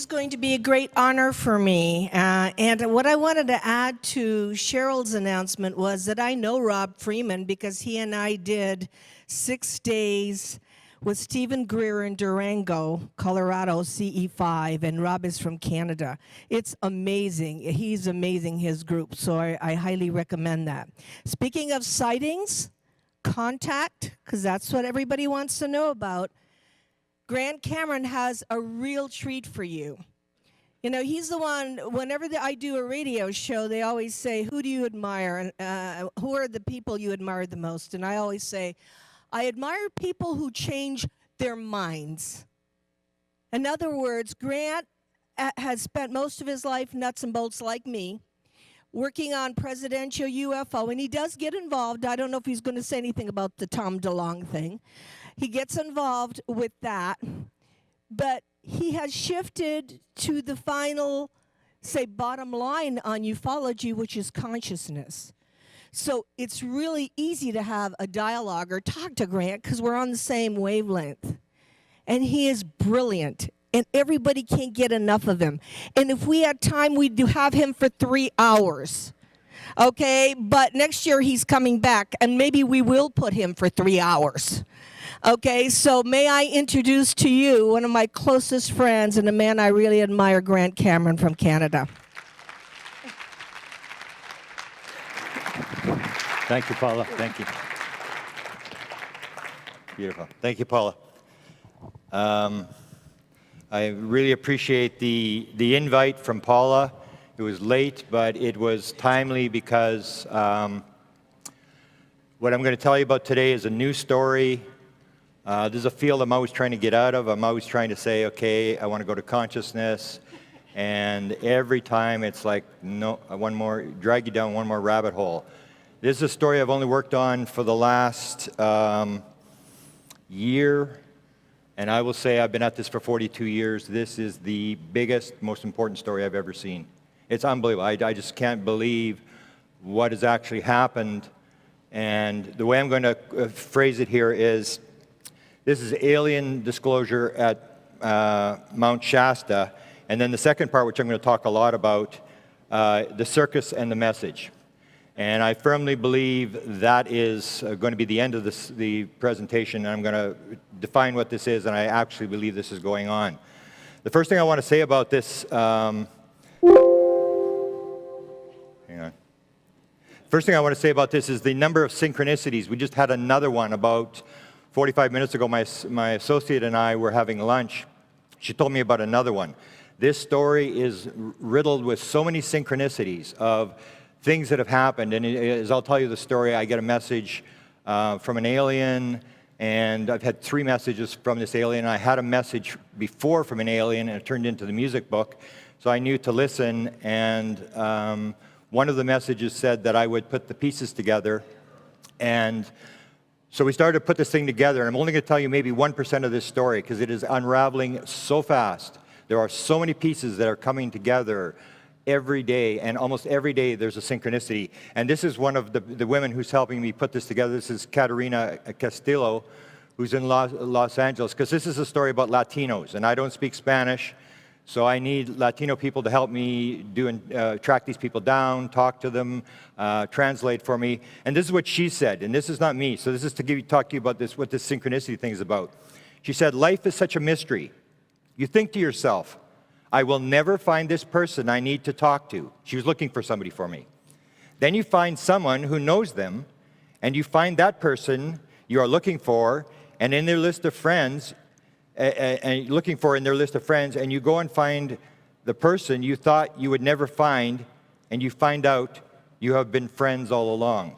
Going to be a great honor for me. And what I wanted to add to Cheryl's announcement was that I know Rob Freeman because he and I did 6 days with Stephen Greer in Durango, Colorado, CE5, and Rob is from Canada. It's amazing. He's amazing, his group, so I highly recommend that. Speaking of sightings, contact, because that's what everybody wants to know about. Grant Cameron has a real treat for you. You know, he's the one, whenever I do a radio show, they always say, who do you admire? And who are the people you admire the most? And I always say, I admire people who change their minds. In other words, Grant has spent most of his life, nuts and bolts like me, working on presidential UFO, and he does get involved. I don't know if he's going to say anything about the Tom DeLonge thing. He gets involved with that, but he has shifted to the final, say, bottom line on ufology, which is consciousness. So it's really easy to have a dialogue or talk to Grant because we're on the same wavelength. And he is brilliant, and everybody can't get enough of him. And if we had time, we'd have him for 3 hours. Okay, but next year he's coming back, and maybe we will put him for 3 hours. Okay, so may I introduce to you one of my closest friends and a man I really admire, Grant Cameron from Canada. Thank you, Paula. Thank you. Beautiful. Thank you, Paula. I really appreciate the invite from Paula. It was late, but it was timely because what I'm going to tell you about today is a new story. This is a field I'm always trying to get out of. I'm always trying to say, okay, I want to go to consciousness. And every time it's like, no, one more, drag you down one more rabbit hole. This is a story I've only worked on for the last year. And I will say I've been at this for 42 years. This is the biggest, most important story I've ever seen. It's unbelievable. I just can't believe what has actually happened. And the way I'm going to phrase it here is, this is alien disclosure at Mount Shasta. And then the second part, which I'm going to talk a lot about, the circus and the message. And I firmly believe that is going to be the end of the presentation. And I'm going to define what this is, and I actually believe this is going on. The first thing I want to say about this, hang on. First thing I want to say about this is the number of synchronicities. We just had another one about 45 minutes ago. My associate and I were having lunch. She told me about another one. This story is riddled with so many synchronicities of things that have happened. And as I'll tell you the story, I get a message from an alien, and I've had 3 messages from this alien. I had a message before from an alien, and it turned into the music book. So I knew to listen, and one of the messages said that I would put the pieces together. And so we started to put this thing together, and I'm only going to tell you maybe 1% of this story because it is unraveling so fast. There are so many pieces that are coming together every day, and almost every day there's a synchronicity. And this is one of the women who's helping me put this together. This is Caterina Castillo, who's in Los Angeles, because this is a story about Latinos, and I don't speak Spanish, so I need Latino people to help me track these people down, talk to them, translate for me. And this is what she said, and this is not me, so this is to talk to you about what this synchronicity thing is about. She said, life is such a mystery. You think to yourself, I will never find this person I need to talk to. She was looking for somebody for me. Then you find someone who knows them, and you find that person you are looking for, and in their list of friends, and looking for in their list of friends, and you go and find the person you thought you would never find, and you find out you have been friends all along.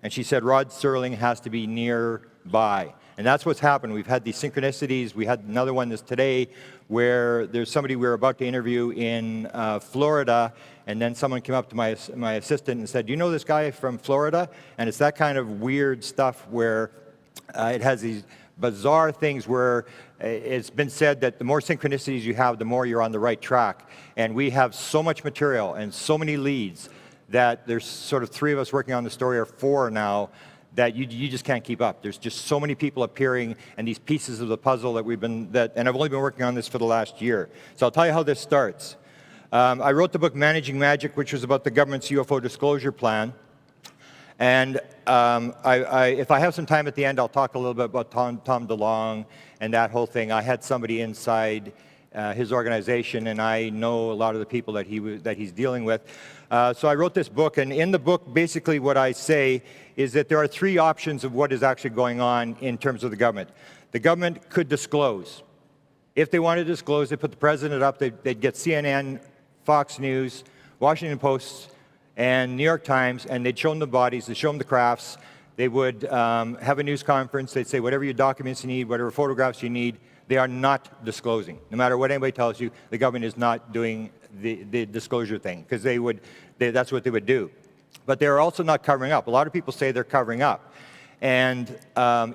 And she said, Rod Serling has to be nearby. And that's what's happened. We've had these synchronicities. We had another one today where there's somebody we were about to interview in Florida, and then someone came up to my assistant and said, do you know this guy from Florida? And it's that kind of weird stuff where It has these bizarre things where it's been said that the more synchronicities you have, the more you're on the right track. And we have so much material and so many leads that there's sort of 3 of us working on the story, or 4 now, that you just can't keep up. There's just so many people appearing, and these pieces of the puzzle and I've only been working on this for the last year. So I'll tell you how this starts. I wrote the book Managing Magic, which was about the government's UFO disclosure plan. And if I have some time at the end, I'll talk a little bit about Tom DeLonge and that whole thing. I had somebody inside his organization, and I know a lot of the people that he's dealing with. So I wrote this book, and in the book, basically what I say is that there are 3 options of what is actually going on in terms of the government. The government could disclose. If they wanted to disclose, they put the president up, they'd get CNN, Fox News, Washington Post, and New York Times, and they'd show them the bodies, they'd show them the crafts, they would have a news conference, they'd say whatever your documents you need, whatever photographs you need, they are not disclosing. No matter what anybody tells you, the government is not doing the disclosure thing, because that's what they would do. But they're also not covering up. A lot of people say they're covering up. And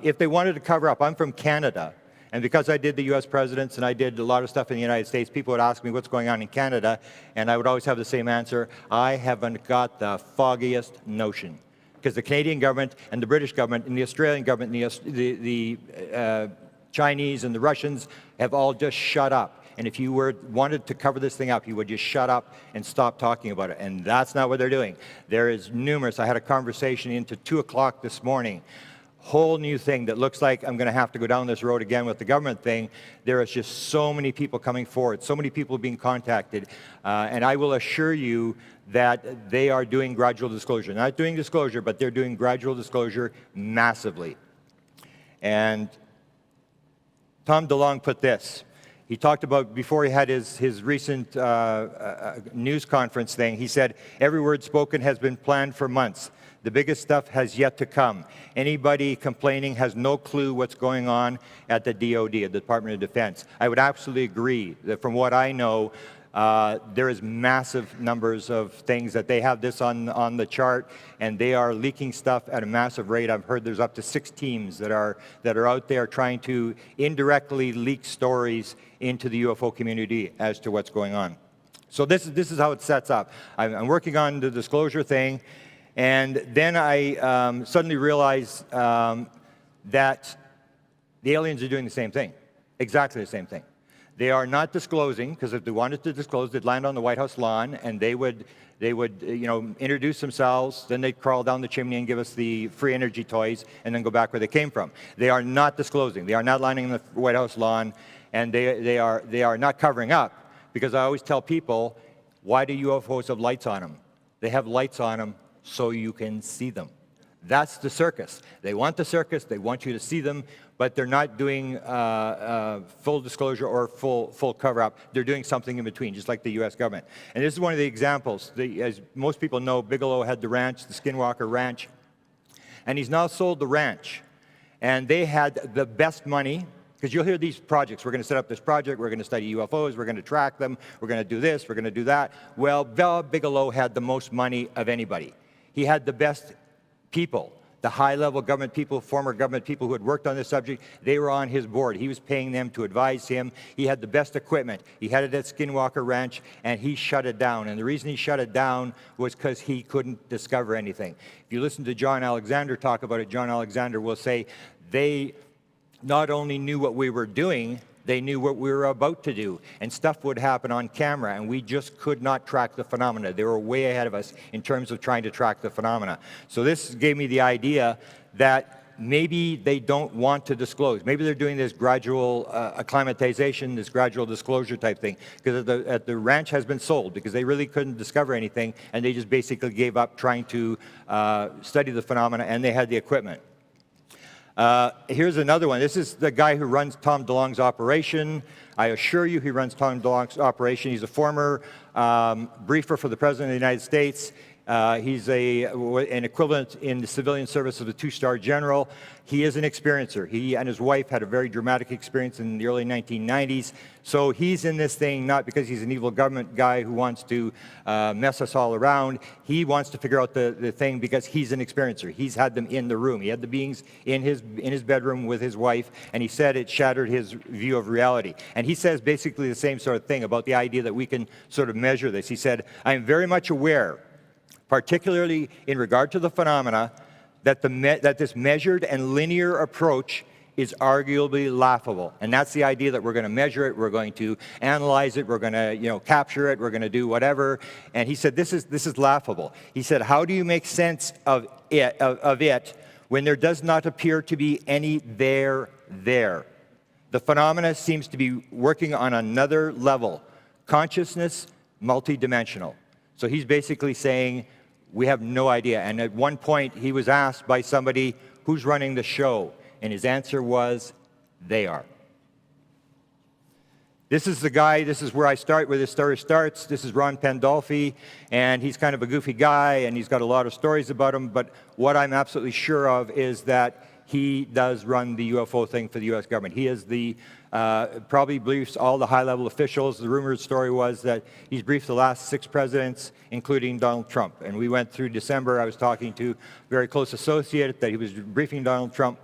if they wanted to cover up, I'm from Canada, and because I did the US presidents and I did a lot of stuff in the United States, people would ask me what's going on in Canada, and I would always have the same answer: I haven't got the foggiest notion. Because the Canadian government and the British government and the Australian government and the Chinese and the Russians have all just shut up. And if you wanted to cover this thing up, you would just shut up and stop talking about it. And that's not what they're doing. There is numerous. I had a conversation into 2 o'clock this morning. Whole new thing that looks like I'm going to have to go down this road again with the government thing. There is just so many people coming forward, so many people being contacted. And I will assure you that they are doing gradual disclosure. Not doing disclosure, but they're doing gradual disclosure massively. And Tom DeLonge put this. He talked about, before he had his recent news conference thing, he said, every word spoken has been planned for months. The biggest stuff has yet to come. Anybody complaining has no clue what's going on at the DOD, at the Department of Defense. I would absolutely agree that from what I know, there is massive numbers of things that they have this on the chart, and they are leaking stuff at a massive rate. I've heard there's up to 6 teams that are out there trying to indirectly leak stories into the UFO community as to what's going on. So this is how it sets up. I'm working on the disclosure thing, and then I suddenly realized that the aliens are doing the same thing, exactly the same thing. They are not disclosing, because if they wanted to disclose, they'd land on the White House lawn and they would introduce themselves, then they'd crawl down the chimney and give us the free energy toys and then go back where they came from. They are not disclosing. They are not landing on the White House lawn, and they are not covering up, because I always tell people, why do UFOs have lights on them? They have lights on them so you can see them. That's the circus. They want the circus, they want you to see them, but they're not doing full disclosure or full cover-up. They're doing something in between, just like the U.S. government. And this is one of the examples. As most people know, Bigelow had the ranch, the Skinwalker Ranch, and he's now sold the ranch. And they had the best money, because you'll hear these projects. We're going to set up this project, we're going to study UFOs, we're going to track them, we're going to do this, we're going to do that. Well, Bigelow had the most money of anybody. He had the best people, the high-level government people, former government people who had worked on this subject. They were on his board. He was paying them to advise him. He had the best equipment. He had it at Skinwalker Ranch, and he shut it down. And the reason he shut it down was because he couldn't discover anything. If you listen to John Alexander talk about it, John Alexander will say they not only knew what we were doing, they knew what we were about to do, and stuff would happen on camera, and we just could not track the phenomena. They were way ahead of us in terms of trying to track the phenomena. So this gave me the idea that maybe they don't want to disclose. Maybe they're doing this gradual acclimatization, this gradual disclosure type thing, because the ranch has been sold because they really couldn't discover anything, and they just basically gave up trying to study the phenomena, and they had the equipment. Here's another one. This is the guy who runs Tom DeLonge's operation. I assure you he runs Tom DeLonge's operation. He's a former briefer for the President of the United States. He's an equivalent in the civilian service of a 2-star general. He is an experiencer. He and his wife had a very dramatic experience in the early 1990s. So he's in this thing not because he's an evil government guy who wants to mess us all around. He wants to figure out the thing because he's an experiencer. He's had them in the room. He had the beings in his bedroom with his wife, and he said it shattered his view of reality. And he says basically the same sort of thing about the idea that we can sort of measure this. He said, I am very much aware, particularly in regard to the phenomena, that this measured and linear approach is arguably laughable. And that's the idea that we're going to measure it, we're going to analyze it, we're going to capture it, we're going to do whatever. And he said, this is laughable. He said, how do you make sense of it when there does not appear to be any there? The phenomena seems to be working on another level. Consciousness, multidimensional. So he's basically saying, we have no idea. And at one point, he was asked by somebody, who's running the show? And his answer was, they are. This is the guy, this is where this story starts. This is Ron Pandolfi, and he's kind of a goofy guy, and he's got a lot of stories about him, but what I'm absolutely sure of is that he does run the UFO thing for the U.S. government. He is probably briefs all the high-level officials. The rumored story was that he's briefed the last 6 presidents, including Donald Trump. And we went through December. I was talking to a very close associate that he was briefing Donald Trump.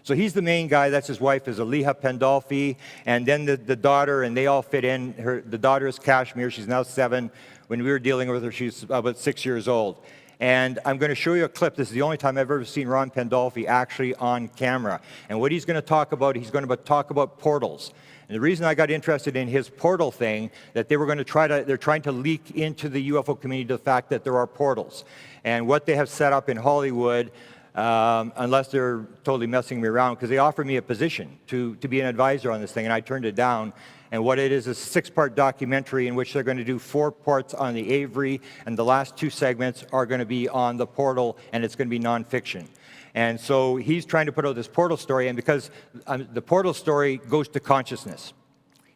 So he's the main guy. That's his wife, is Aliha Pandolfi. And then the daughter, and they all fit in. The daughter is Kashmir. She's now 7. When we were dealing with her, she's about 6 years old. And I'm going to show you a clip. This is the only time I've ever seen Ron Pandolfi actually on camera. And what he's going to talk about, he's going to talk about portals. And the reason I got interested in his portal thing, that they're trying to leak into the UFO community the fact that there are portals. And what they have set up in Hollywood, unless they're totally messing me around, because they offered me a position to be an advisor on this thing, and I turned it down. And what it is a 6-part documentary in which they're going to do 4 parts on the Avery, and the last 2 segments are going to be on the portal, and it's going to be nonfiction. And so he's trying to put out this portal story, and because the portal story goes to consciousness.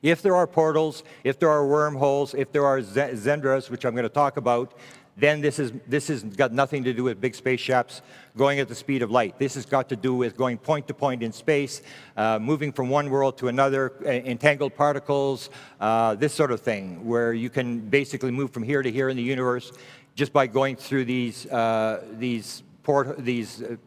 If there are portals, if there are wormholes, if there are zendras, which I'm going to talk about, then this has got nothing to do with big spaceships going at the speed of light. This has got to do with going point to point in space, moving from one world to another, entangled particles, this sort of thing, where you can basically move from here to here in the universe just by going through these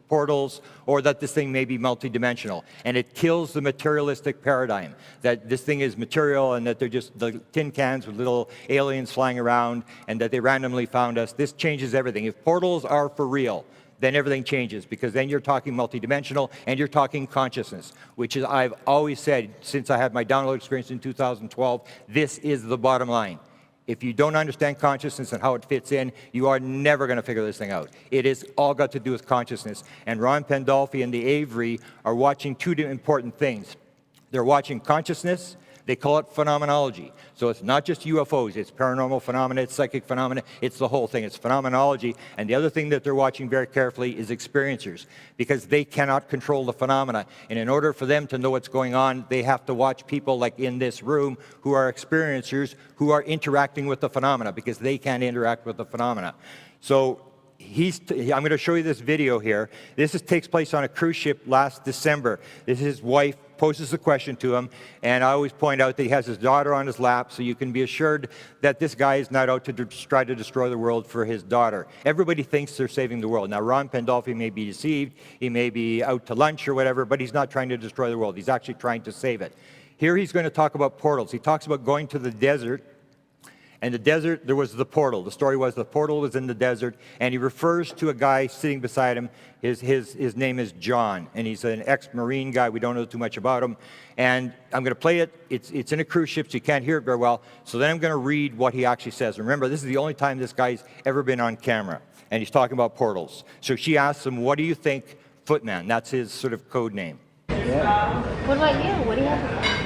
portals, or that this thing may be multidimensional. And it kills the materialistic paradigm, that this thing is material and that they're just the tin cans with little aliens flying around and that they randomly found us. This changes everything. If portals are for real, then everything changes, because then you're talking multidimensional and you're talking consciousness, which is, I've always said since I had my download experience in 2012, this is the bottom line. If you don't understand consciousness and how it fits in, you are never going to figure this thing out. It is all got to do with consciousness. And Ron Pandolfi and the Avery are watching 2 important things. They're watching consciousness. They call it phenomenology. So it's not just UFOs. It's paranormal phenomena. It's psychic phenomena. It's the whole thing. It's phenomenology. And the other thing that they're watching very carefully is experiencers, because they cannot control the phenomena. And in order for them to know what's going on, they have to watch people like in this room who are experiencers, who are interacting with the phenomena, because they can't interact with the phenomena. So I'm going to show you this video here. This takes place on a cruise ship last December. This is his wife poses the question to him, and I always point out that he has his daughter on his lap, so you can be assured that this guy is not out to try to destroy the world for his daughter. Everybody thinks they're saving the world. Now, Ron Pandolfi may be deceived, he may be out to lunch or whatever, but he's not trying to destroy the world. He's actually trying to save it. Here he's going to talk about portals. He talks about going to the desert. And the desert, there was the portal. The story was the portal was in the desert, and he refers to a guy sitting beside him. His name is John, and he's an ex-Marine guy. We don't know too much about him. And I'm going to play it. It's in a cruise ship, so you can't hear it very well. So then I'm going to read what he actually says. Remember, this is the only time this guy's ever been on camera, and he's talking about portals. So she asks him, what do you think, Footman? That's his sort of code name. Yeah. What about you? What do you have to say?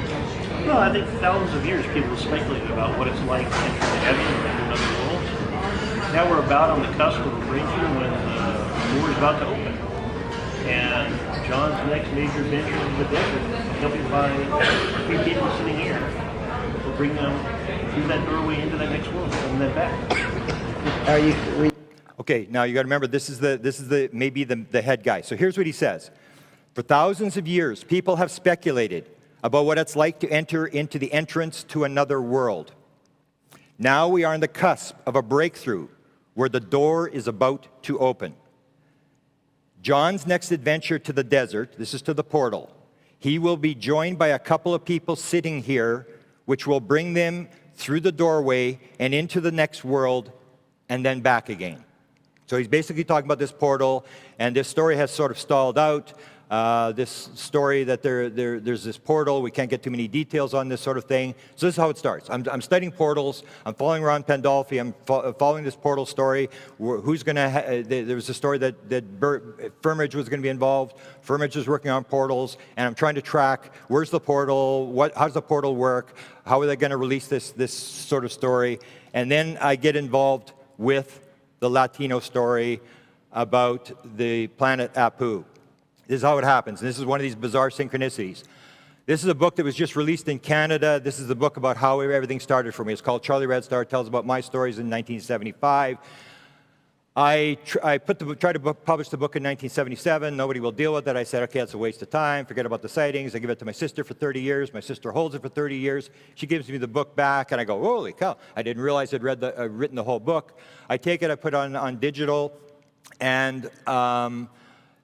Well, I think thousands of years people have speculated about what it's like to enter the heaven and another world. Now we're about on the cusp of a breakthrough when the door is about to open. And John's next major adventure is the desert, accompanied by 3 people sitting here. We'll bring them through that doorway into that next world and then back. Are you Okay, now you got to remember this is maybe the head guy. So here's what he says. For thousands of years, people have speculated about what it's like to enter into the entrance to another world. Now we are on the cusp of a breakthrough where the door is about to open. John's next adventure to the desert, this is to the portal, he will be joined by a couple of people sitting here, which will bring them through the doorway and into the next world and then back again. So he's basically talking about this portal, and this story has sort of stalled out. This story that there's this portal. We can't get too many details on this sort of thing. So this is how it starts. I'm studying portals. I'm following Ron Pandolfi. I'm following this portal story. Who's going to? There was a story that Firmage was going to be involved. Firmage is working on portals, and I'm trying to track where's the portal. How does the portal work? How are they going to release this sort of story? And then I get involved with the Latino story about the planet Apu. This is how it happens. This is one of these bizarre synchronicities. This is a book that was just released in Canada. This is the book about how everything started for me. It's called Charlie Red Star. It tells about my stories in 1975. I tried to publish the book in 1977. Nobody will deal with it. I said, okay, that's a waste of time. Forget about the sightings. I give it to my sister for 30 years. My sister holds it for 30 years. She gives me the book back, and I go, holy cow. I didn't realize I'd written the whole book. I take it, I put it on digital, and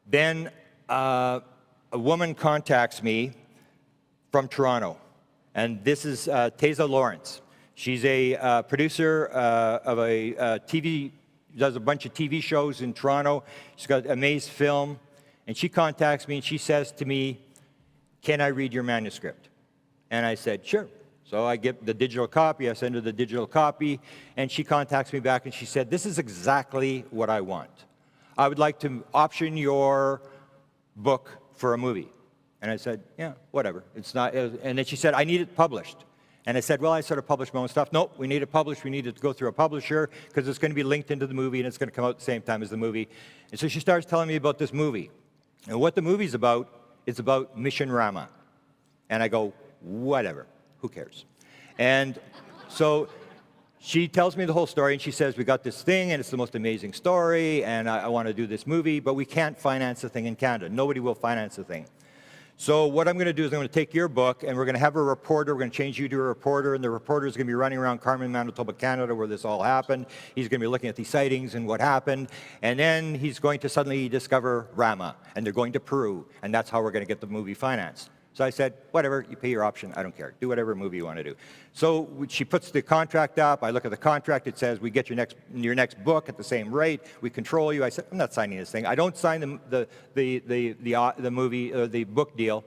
then a woman contacts me from Toronto, and this is Teza Lawrence. She's a producer of a TV, does a bunch of TV shows in Toronto. She's got Amaze Film, and she contacts me and she says to me, can I read your manuscript? And I said, sure. So I get the digital copy, I send her the digital copy, and she contacts me back and she said, this is exactly what I want. I would like to option your book for a movie. And I said, yeah, whatever. It's not, and then she said, I need it published. And I said, well, I sort of published my own stuff. Nope, we need it published. We need it to go through a publisher because it's going to be linked into the movie and it's going to come out at the same time as the movie. And so she starts telling me about this movie. And what the movie's about, it's about Mission Rama. And I go, whatever, who cares? And so she tells me the whole story and she says, we got this thing and it's the most amazing story and I want to do this movie, but we can't finance the thing in Canada. Nobody will finance the thing. So what I'm going to do is I'm going to take your book and we're going to have a reporter. We're going to change you to a reporter, and the reporter is going to be running around Carmen, Manitoba, Canada, where this all happened. He's going to be looking at these sightings and what happened, and then he's going to suddenly discover Rama, and they're going to Peru, and that's how we're going to get the movie financed. So I said, whatever, you pay your option, I don't care. Do whatever movie you want to do. So she puts the contract up. I look at the contract. It says, we get your next book at the same rate. We control you. I said, I'm not signing this thing. I don't sign the book deal.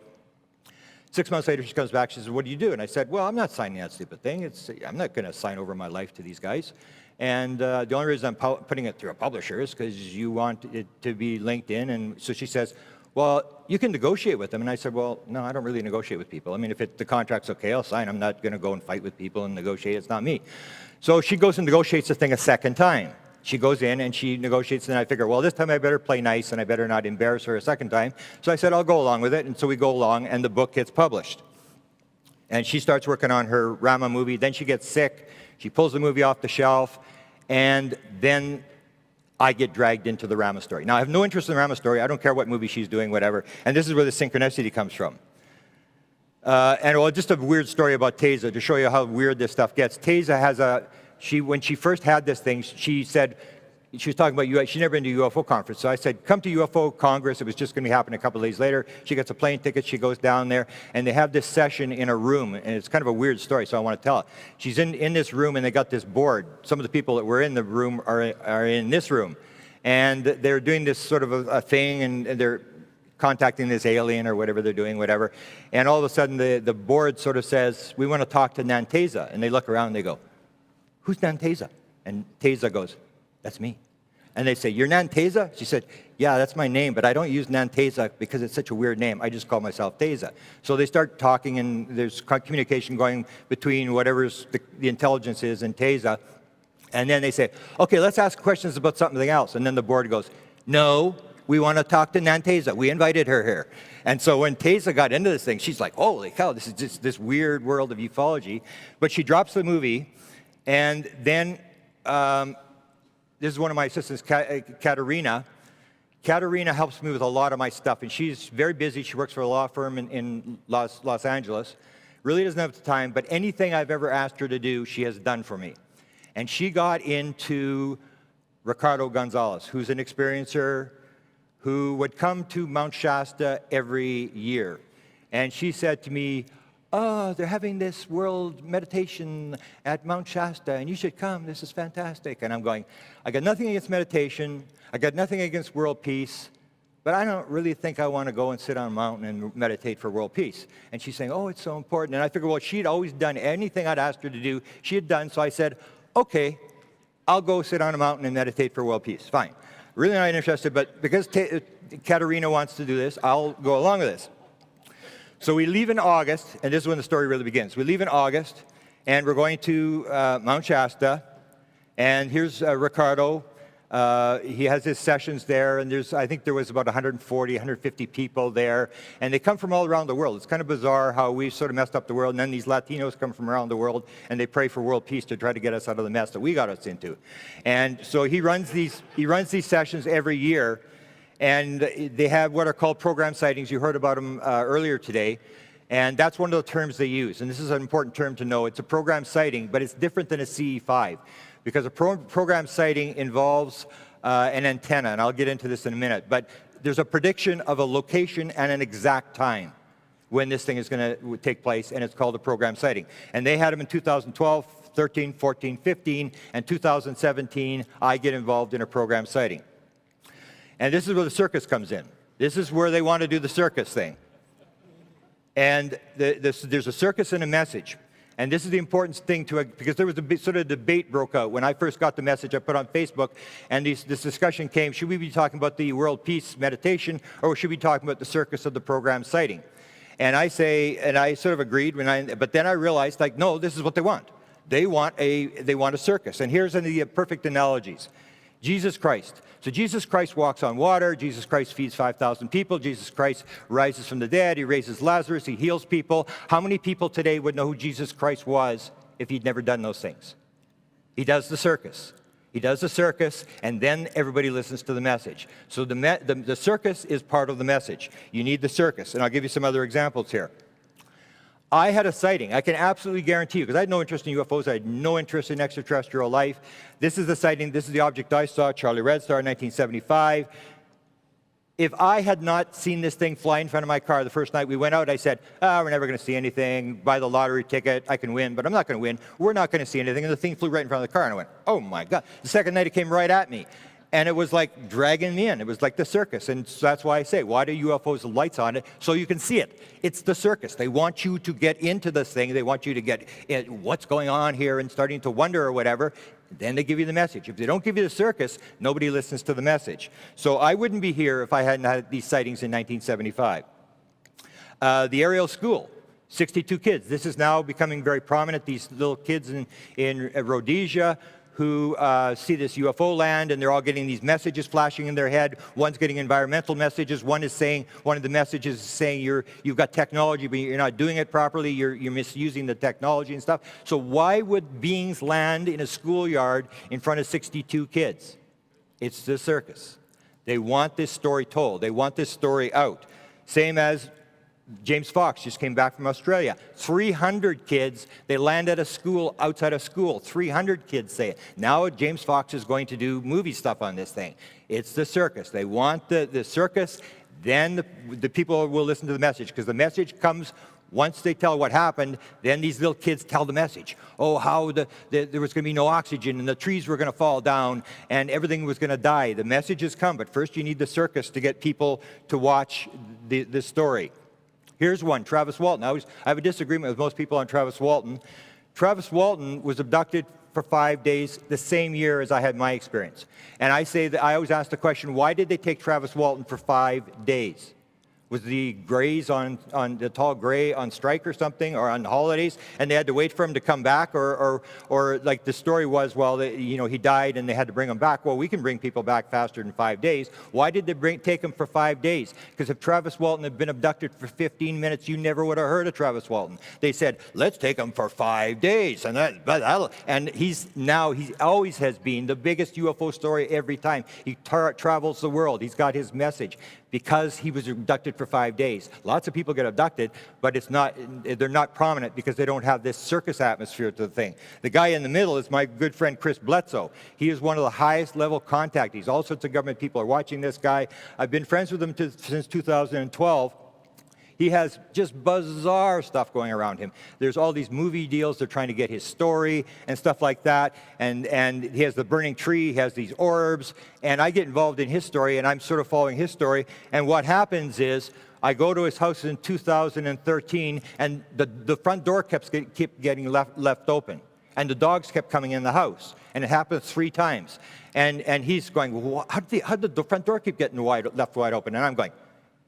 6 months later, she comes back. She says, what do you do? And I said, well, I'm not signing that stupid thing. I'm not going to sign over my life to these guys. And the only reason I'm putting it through a publisher is because you want it to be linked in. And so she says, well, you can negotiate with them. And I said, well, no, I don't really negotiate with people. I mean, if the contract's okay, I'll sign. I'm not going to go and fight with people and negotiate. It's not me. So she goes and negotiates the thing a second time. She goes in and she negotiates, and I figure, well, this time I better play nice and I better not embarrass her a second time. So I said, I'll go along with it. And so we go along, and the book gets published. And she starts working on her Rama movie. Then she gets sick. She pulls the movie off the shelf, and then I get dragged into the Rama story. Now, I have no interest in the Rama story. I don't care what movie she's doing, whatever. And this is where the synchronicity comes from. Just a weird story about Teza to show you how weird this stuff gets. Teza has when she first had this thing, she said, she was talking about UFO. She'd never been to a UFO conference. So I said, come to UFO Congress. It was just going to happen a couple of days later. She gets a plane ticket. She goes down there, and they have this session in a room. And it's kind of a weird story, so I want to tell it. She's in this room, and they got this board. Some of the people that were in the room are in this room. And they're doing this sort of a thing, and they're contacting this alien or whatever they're doing, whatever. And all of a sudden, the board sort of says, we want to talk to Nanteza. And they look around, and they go, who's Nanteza? And Teza goes, that's me. And they say, you're Nanteza? She said, yeah, that's my name, but I don't use Nanteza because it's such a weird name. I just call myself Teza. So they start talking, and there's communication going between whatever's the intelligence is and Teza. And then they say, okay, let's ask questions about something else. And then the board goes, no, we want to talk to Nanteza. We invited her here. And so when Teza got into this thing, she's like, holy cow, this is just this weird world of ufology. But she drops the movie, and then this is one of my assistants, Katerina. Katerina helps me with a lot of my stuff, and she's very busy. She works for a law firm in Los Angeles. Really doesn't have the time, but anything I've ever asked her to do, she has done for me. And she got into Ricardo Gonzalez, who's an experiencer who would come to Mount Shasta every year. And she said to me, oh, they're having this world meditation at Mount Shasta, and you should come. This is fantastic. And I'm going, I got nothing against meditation. I got nothing against world peace. But I don't really think I want to go and sit on a mountain and meditate for world peace. And she's saying, oh, it's so important. And I figured, well, she'd always done anything I'd asked her to do, she had done. So I said, okay, I'll go sit on a mountain and meditate for world peace. Fine. Really not interested, but because Katerina wants to do this, I'll go along with this. So we leave in August, and this is when the story really begins. We leave in August, and we're going to Mount Shasta. And here's Ricardo. He has his sessions there, and I think there was about 140, 150 people there, and they come from all around the world. It's kind of bizarre how we sort of messed up the world, and then these Latinos come from around the world, and they pray for world peace to try to get us out of the mess that we got us into. And so he runs these sessions every year, and they have what are called program sightings. You heard about them earlier today. And that's one of the terms they use. And this is an important term to know. It's a program sighting, but it's different than a CE5. Because a program sighting involves an antenna, and I'll get into this in a minute. But there's a prediction of a location and an exact time when this thing is going to take place, and it's called a program sighting. And they had them in 2012, 13, 14, 15, and 2017, I get involved in a program sighting. And this is where the circus comes in. This is where they want to do the circus thing. And there's a circus and a message. And this is the important thing because there was a sort of debate broke out. When I first got the message, I put on Facebook, and this discussion came, should we be talking about the world peace meditation, or should we be talking about the circus of the program sighting? And I sort of agreed, but then I realized, like, no, this is what they want. They want a circus. And here's the perfect analogies. Jesus Christ. So Jesus Christ walks on water. Jesus Christ feeds 5,000 people. Jesus Christ rises from the dead. He raises Lazarus. He heals people. How many people today would know who Jesus Christ was if he'd never done those things? He does the circus. He does the circus, and then everybody listens to the message. So the circus is part of the message. You need the circus. And I'll give you some other examples here. I had a sighting. I can absolutely guarantee you, because I had no interest in UFOs. I had no interest in extraterrestrial life. This is the sighting. This is the object I saw, Charlie Red Star, 1975. If I had not seen this thing fly in front of my car the first night we went out, I said, we're never going to see anything. Buy the lottery ticket. I can win, but I'm not going to win. We're not going to see anything. And the thing flew right in front of the car, and I went, oh, my God. The second night, it came right at me. And it was like dragging me in. It was like the circus. And so that's why I say, why do UFOs have lights on it? So you can see it. It's the circus. They want you to get into this thing. They want you to get what's going on here and starting to wonder or whatever. Then they give you the message. If they don't give you the circus, nobody listens to the message. So I wouldn't be here if I hadn't had these sightings in 1975. The aerial school. 62 kids. This is now becoming very prominent. These little kids in Rhodesia who see this UFO land, and they're all getting these messages flashing in their head. One's getting environmental messages. One of the messages is saying you've got technology, but you're not doing it properly. You're misusing the technology and stuff. So why would beings land in a schoolyard in front of 62 kids? It's the circus. They want this story told. They want this story out. Same as James Fox just came back from Australia. 300 kids, they land at a school outside of school. 300 kids say it. Now James Fox is going to do movie stuff on this thing. It's the circus. They want the circus, then the people will listen to the message, because the message comes once they tell what happened. Then these little kids tell the message. Oh, how there was going to be no oxygen, and the trees were going to fall down, and everything was going to die. The messages come, but first you need the circus to get people to watch the story. Here's one, Travis Walton. I have a disagreement with most people on Travis Walton. Travis Walton was abducted for 5 days the same year as I had my experience. And I always ask the question, why did they take Travis Walton for 5 days? was the Grays on the tall gray on strike or something, or on holidays, and they had to wait for him to come back, or like the story was, well, he died and they had to bring him back. Well, we can bring people back faster than 5 days. Why did they take him for 5 days? Because if Travis Walton had been abducted for 15 minutes, you never would have heard of Travis Walton. They said, let's take him for 5 days, and he always has been the biggest UFO story every time. He travels the world. He's got his message because he was abducted for 5 days. Lots of people get abducted, but they're not prominent because they don't have this circus atmosphere to the thing. The guy in the middle is my good friend Chris Bledsoe. He is one of the highest level contactees. All sorts of government people are watching this guy. I've been friends with him since 2012. He has just bizarre stuff going around him. There's all these movie deals. They're trying to get his story and stuff like that. And he has the burning tree. He has these orbs. And I get involved in his story, and I'm sort of following his story. And what happens is I go to his house in 2013, and the front door kept getting left open. And the dogs kept coming in the house. And it happened 3 times. And he's going, well, how did the front door keep getting left wide open? And I'm going,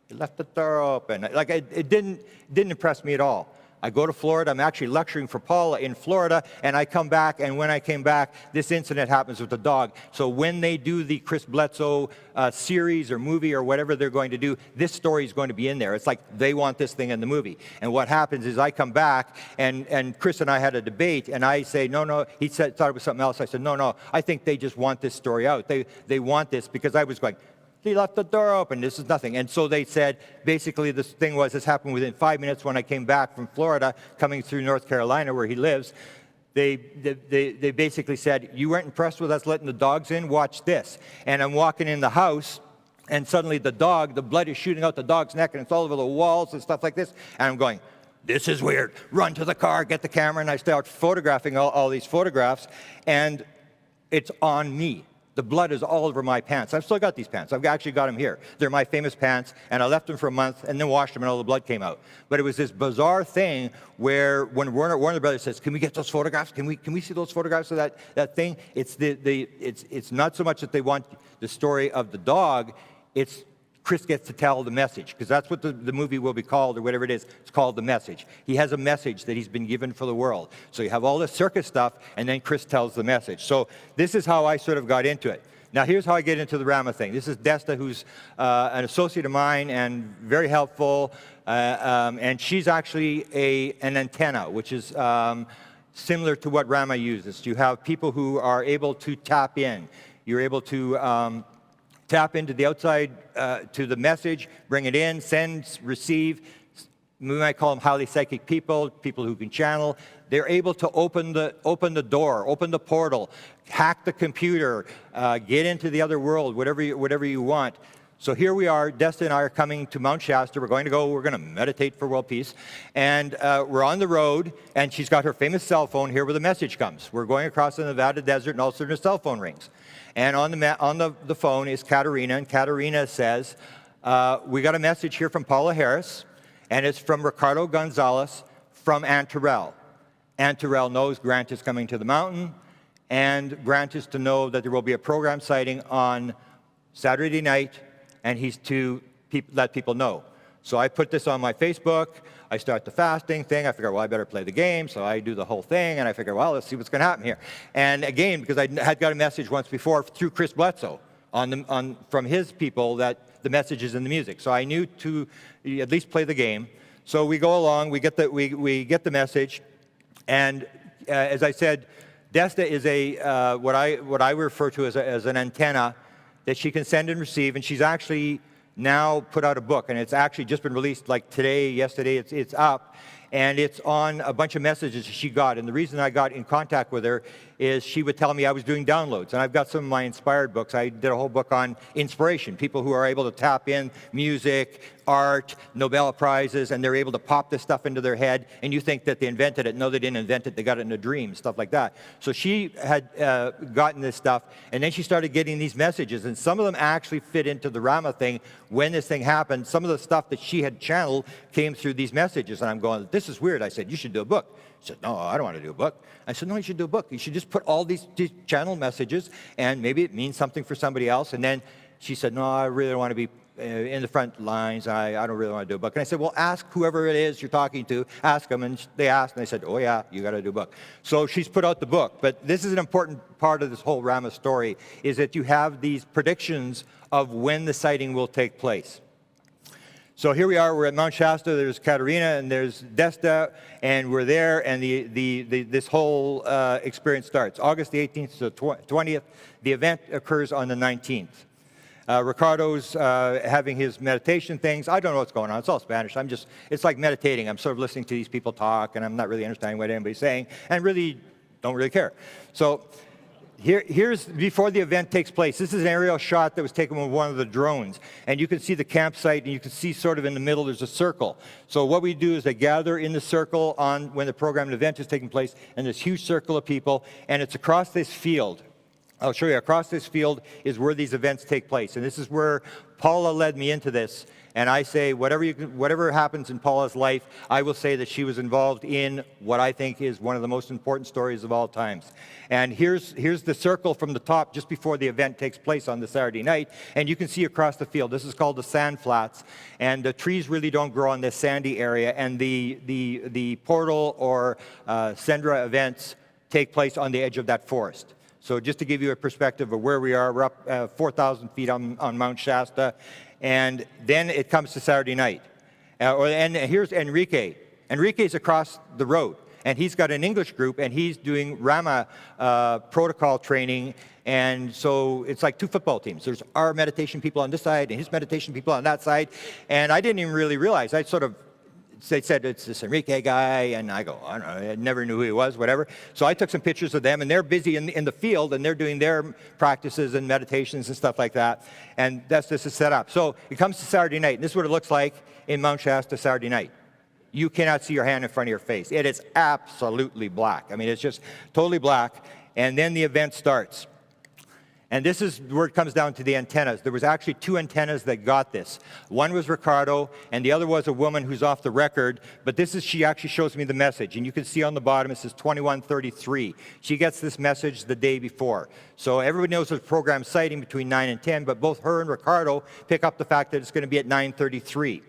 he left the door open. Like, it didn't impress me at all. I go to Florida. I'm actually lecturing for Paula in Florida, and I come back, and when I came back, this incident happens with the dog. So when they do the Chris Bledsoe series or movie or whatever they're going to do, this story is going to be in there. It's like they want this thing in the movie. And what happens is I come back, and Chris and I had a debate, and I say, no. He thought it was something else. I said, no, I think they just want this story out. They want this, because I was going, he left the door open. This is nothing. And so they said, basically, this happened within 5 minutes when I came back from Florida, coming through North Carolina, where he lives. They basically said, you weren't impressed with us letting the dogs in? Watch this. And I'm walking in the house, and suddenly the blood is shooting out the dog's neck, and it's all over the walls and stuff like this. And I'm going, this is weird. Run to the car, get the camera, and I start photographing all these photographs, and it's on me. The blood is all over my pants. I've still got these pants. I've actually got them here. They're my famous pants, and I left them for a month and then washed them, and all the blood came out. But it was this bizarre thing where when Warner Brothers says, can we get those photographs? Can we see those photographs of that thing? It's not so much that they want the story of the dog. It's Chris gets to tell the message, because that's what the movie will be called, or whatever it is. It's called The Message. He has a message that he's been given for the world. So you have all this circus stuff, and then Chris tells the message. So this is how I sort of got into it. Now here's how I get into the Rama thing. This is Desta, who's an associate of mine and very helpful, and she's actually an antenna, which is similar to what Rama uses. You have people who are able to tap in. You're able to tap into the outside, to the message, bring it in, send, receive. We might call them highly psychic people who can channel. They're able to open the door, open the portal, hack the computer, get into the other world, whatever you want. So here we are, Desta and I are coming to Mount Shasta. We're going to meditate for world peace. And we're on the road, and she's got her famous cell phone here where the message comes. We're going across the Nevada desert, and all of a sudden her cell phone rings. And on the phone is Katerina, and Katerina says, we got a message here from Paula Harris, and it's from Ricardo Gonzalez from Antarel. Antarel knows Grant is coming to the mountain, and Grant is to know that there will be a program sighting on Saturday night, and he's to let people know. So I put this on my Facebook. I start the fasting thing. I figure, well, I better play the game. So I do the whole thing, and I figure, well, let's see what's going to happen here. And again, because I had got a message once before through Chris Bledsoe from his people that the message is in the music. So I knew to at least play the game. So we go along. We get the message, and as I said, Desta is what I refer to as an antenna that she can send and receive, and she's actually now put out a book, and it's actually just been released like today, yesterday. It's up, and it's on a bunch of messages she got. And the reason I got in contact with her is she would tell me I was doing downloads, and I've got some of my inspired books. I did a whole book on inspiration, people who are able to tap in music, art, Nobel Prizes, and they're able to pop this stuff into their head, and you think that they invented it. No, they didn't invent it. They got it in a dream, stuff like that. So she had gotten this stuff, and then she started getting these messages, and some of them actually fit into the Rama thing. When this thing happened, some of the stuff that she had channeled came through these messages, and I'm going, this is weird. I said, you should do a book. She said, no, I don't want to do a book. I said, no, you should do a book. You should just put all these channel messages, and maybe it means something for somebody else. And then she said, no, I really don't want to be in the front lines. I don't really want to do a book. And I said, well, ask whoever it is you're talking to, ask them. And they asked, and they said, oh, yeah, you got to do a book. So she's put out the book. But this is an important part of this whole Rama story, is that you have these predictions of when the sighting will take place. So here we are, we're at Mount Shasta, there's Katerina and there's Desta, and we're there, and this whole experience starts. August the 18th to the 20th, the event occurs on the 19th. Ricardo's having his meditation things. I don't know what's going on, it's all Spanish. It's like meditating. I'm sort of listening to these people talk, and I'm not really understanding what anybody's saying, and really don't really care. So here's before the event takes place. This is an aerial shot that was taken with one of the drones. And you can see the campsite, and you can see sort of in the middle there's a circle. So what we do is they gather in the circle on when the programmed event is taking place, and this huge circle of people, and it's across this field. I'll show you. Across this field is where these events take place. And this is where Paula led me into this. And I say, whatever happens in Paula's life, I will say that she was involved in what I think is one of the most important stories of all times. And here's the circle from the top just before the event takes place on the Saturday night. And you can see across the field. This is called the sand flats. And the trees really don't grow on this sandy area. And the portal or zendra events take place on the edge of that forest. So just to give you a perspective of where we are, we're up 4,000 feet on Mount Shasta. And then it comes to Saturday night. And here's Enrique. Enrique's across the road. And he's got an English group, and he's doing Rama protocol training. And so it's like two football teams. There's our meditation people on this side, and his meditation people on that side. And I didn't even really realize. They said, it's this Enrique guy, and I go, I don't know, I never knew who he was, whatever. So I took some pictures of them, and they're busy in the field, and they're doing their practices and meditations and stuff like that. And this is set up. So it comes to Saturday night, and this is what it looks like in Mount Shasta Saturday night. You cannot see your hand in front of your face. It is absolutely black. I mean, it's just totally black. And then the event starts. And this is where it comes down to the antennas. There was actually two antennas that got this. One was Ricardo, and the other was a woman who's off the record. But she actually shows me the message. And you can see on the bottom, it says 2133. She gets this message the day before. So everybody knows there's program sighting between 9 and 10, but both her and Ricardo pick up the fact that it's going to be at 9:33.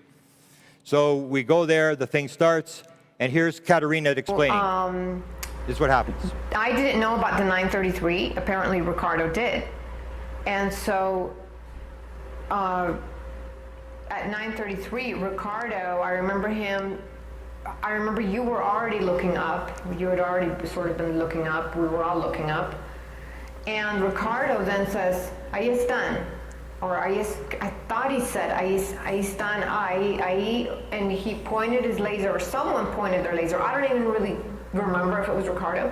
So we go there, the thing starts, and here's Katerina explaining. This is what happens. I didn't know about the 933. Apparently Ricardo did. And so at 9:33, Ricardo, I remember you were already looking up. You had already sort of been looking up. We were all looking up. And Ricardo then says, ahí están. Or I thought he said, ahí están, ahí. And he pointed his laser, or someone pointed their laser. I don't even really remember if it was Ricardo.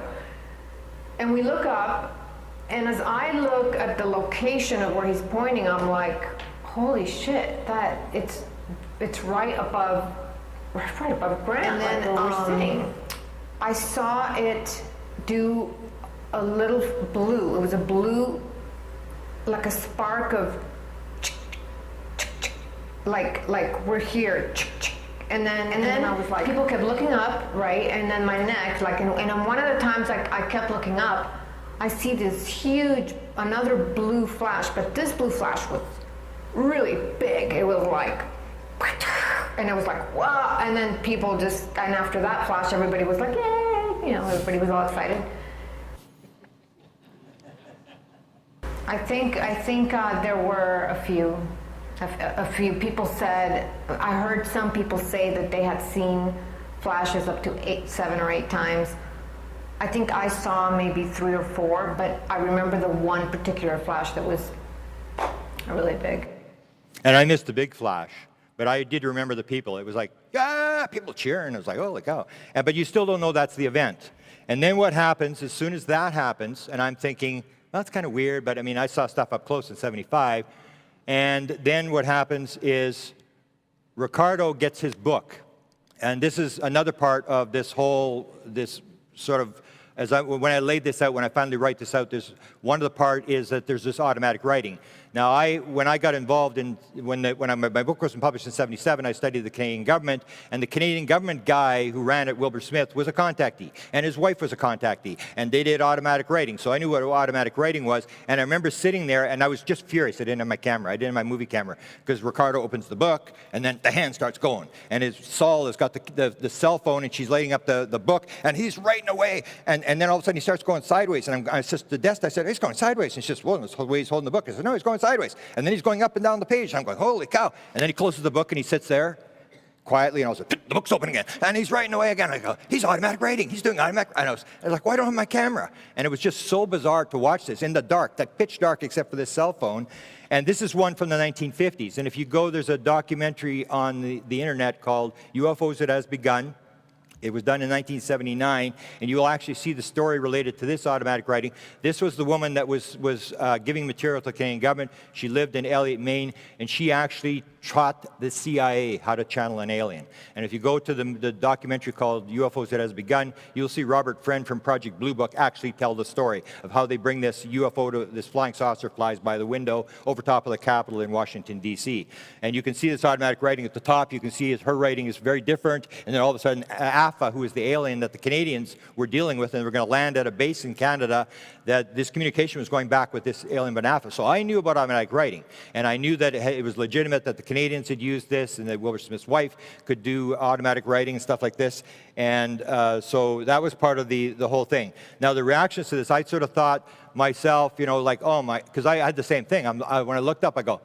And we look up, and as I look at the location of where he's pointing, I'm like, holy shit, it's right above ground. And then where we're sitting, I saw it do a little blue. It was a blue, like a spark of, like we're here. And then I was like, people kept looking up, right? And then my neck, and one of the times I kept looking up, I see this huge, another blue flash, but this blue flash was really big. It was like, and it was like, wow. And then and after that flash, everybody was like, yay, everybody was all excited. I think there were a few people said, I heard some people say that they had seen flashes up to 7 or 8 times. I think I saw maybe 3 or 4, but I remember the one particular flash that was really big. And I missed the big flash, but I did remember the people. It was like, people cheering. I was like, holy cow. But you still don't know that's the event. And then what happens, as soon as that happens, and I'm thinking, well, that's kind of weird, but I mean, I saw stuff up close in 75. And then what happens is Ricardo gets his book. And this is another part of this sort of, when I laid this out, when I finally write this out, one of the part is that there's this automatic writing. Now, when I got involved in, my book was published in '77, I studied the Canadian government, and the Canadian government guy who ran it, Wilbur Smith, was a contactee, and his wife was a contactee, and they did automatic writing, so I knew what automatic writing was, and I remember sitting there, and I was just furious. I didn't have my camera, I didn't have my movie camera, because Ricardo opens the book, and then the hand starts going, and Saul has got the cell phone, and she's lighting up the book, and he's writing away, and then all of a sudden he starts going sideways, and I said to the desk, I said, he's going sideways, and she says, well, that's the way he's holding the book. I said, no, he's going sideways. And then he's going up and down the page. And I'm going, holy cow. And then he closes the book and he sits there quietly, and I was like, the book's open again. And he's writing away again. I go, he's automatic writing. He's doing automatic. And I was like, why don't I have my camera? And it was just so bizarre to watch this in the dark, that pitch dark except for this cell phone. And this is one from the 1950s. And if you go, there's a documentary on the internet called UFOs It Has Begun. It was done in 1979, and you will actually see the story related to this automatic writing. This was the woman that was giving material to the Canadian government. She lived in Elliott, Maine, and she actually taught the CIA how to channel an alien. And if you go to the documentary called UFOs That Has Begun, you'll see Robert Friend from Project Blue Book actually tell the story of how they bring this UFO, this flying saucer flies by the window over top of the Capitol in Washington, D.C. And you can see this automatic writing at the top. You can see her writing is very different, and then all of a sudden, AFA, who is the alien that the Canadians were dealing with, and they were going to land at a base in Canada, that this communication was going back with this alien by AFA. So I knew about automatic writing, and I knew that it was legitimate, that the Canadians had used this, and that Wilbur Smith's wife could do automatic writing and stuff like this. And so that was part of the whole thing. Now, the reactions to this, I sort of thought myself, you know, like, oh my, because I had the same thing. When I looked up, I go,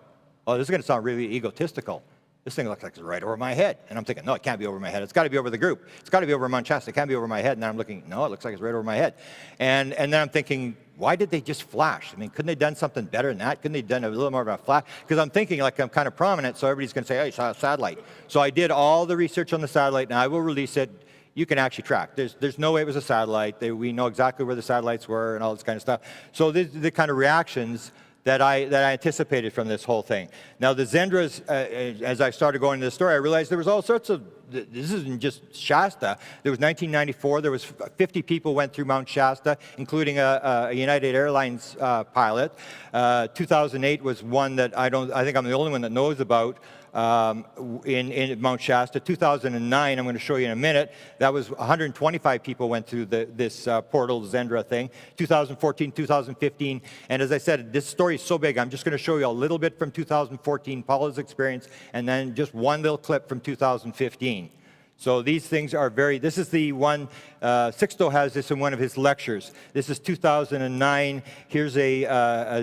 oh, this is going to sound really egotistical. This thing looks like it's right over my head. And I'm thinking, no, it can't be over my head. It's got to be over the group. It's got to be over Mount Shasta. It can't be over my head. And then I'm looking, no, it looks like it's right over my head. And then I'm thinking, why did they just flash? I mean, couldn't they have done something better than that? Couldn't they have done a little more of a flash? Because I'm thinking, like, I'm kind of prominent, so everybody's going to say, oh, you saw a satellite. So I did all the research on the satellite, and I will release it. You can actually track. There's no way it was a satellite. We know exactly where the satellites were and all this kind of stuff. So these are the kind of reactions that I anticipated from this whole thing. Now, the zendras, as I started going into the story, I realized there was all sorts of, this isn't just Shasta. There was 1994, there was 50 people went through Mount Shasta, including a United Airlines pilot. 2008 was one that I think I'm the only one that knows about. In Mount Shasta. 2009, I'm going to show you in a minute, that was 125 people went through this portal zendra thing. 2014, 2015, and as I said, this story is so big, I'm just going to show you a little bit from 2014, Paula's experience, and then just one little clip from 2015. So these things are this is the one, Sixto has this in one of his lectures. This is 2009, here's a